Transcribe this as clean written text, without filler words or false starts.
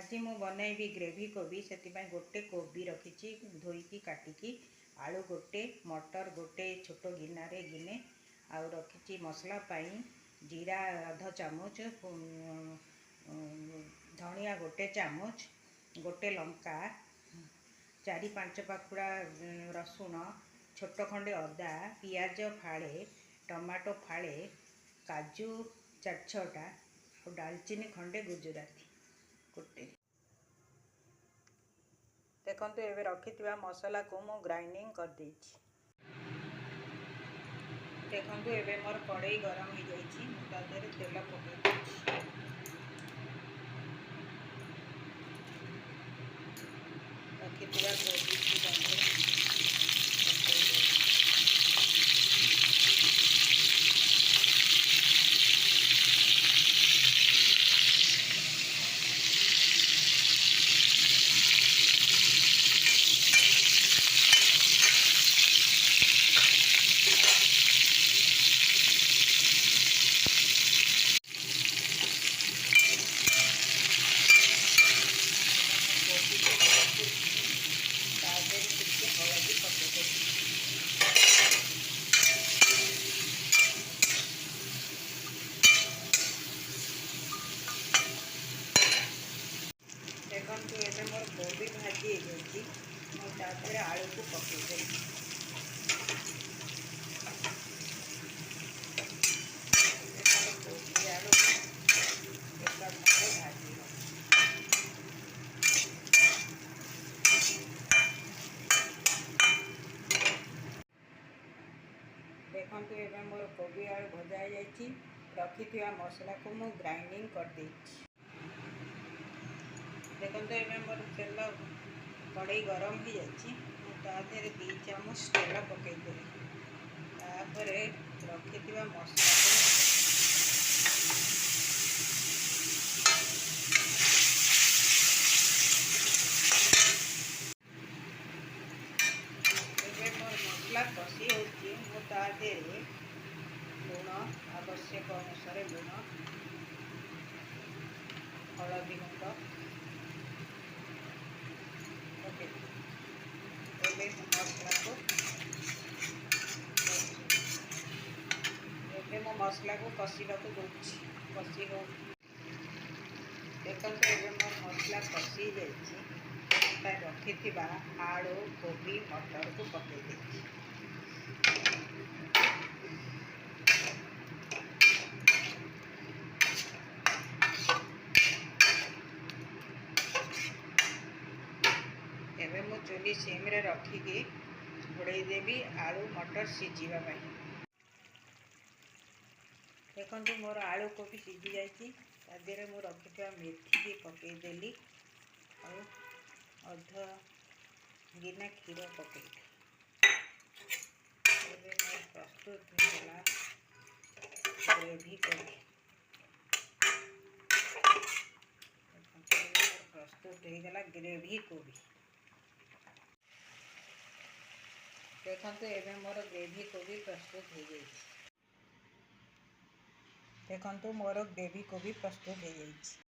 आज मु बनैबी ग्रेवी कोबी से गोटे कोबी रखी धोईकी काटिकी आलू गोटे मटर गोटे छोट गिनारे गिने आउ रखी मसला जीरा अध चामच धनिया गोटे चामच गोटे लंका 4-5 पाखुड़ा रसुण छोट खंडे अदा पियाज फाड़े टमाटो फाड़े काजू 4-6टा और दालचीनी खंडे गुजराती गोटे देखो ये रखि मसला को मु ग्राइंडिंग कर देछि। देखो ये मोर कड़ाई गरम हो जाइए तेल पकई रखि कोबी देखो ये मोर कोबी भाजी मुझे आलू को पकईदे कोबी आलू भाजी देखो ये मोर कोबी आलू भजा रखि मसला को मु ग्राइंडिंग कर दे। देखो ये मोर तेल कड़ाई गरम हो जाए 2 चामच तेल पकईदे रखि मसला मोर मसला कषि होती लुण आवश्यक अनुसार लुण हलदी गुंड मसला को कषा दूसरी कषि हो देखो ये मोर मसला कषि रखि आलू कोबी मटर को पकई एवं मु चुली सिम रे रखिकी घोड़े देवी आलू मटर सीझा। देखो मोर आलू कोबी सीझी जाए मु रखि मेथी की पकईदेली अध गिना क्षीर पकईली प्रस्तुत होगा ग्रेवी कोबी प्रस्तुत होगा ग्रेवी कोबी देखो ये मोर ग्रेवी कोबी प्रस्तुत हो जाए। देखो मोर ग्रेवी कोबी प्रस्तुत हो जाए।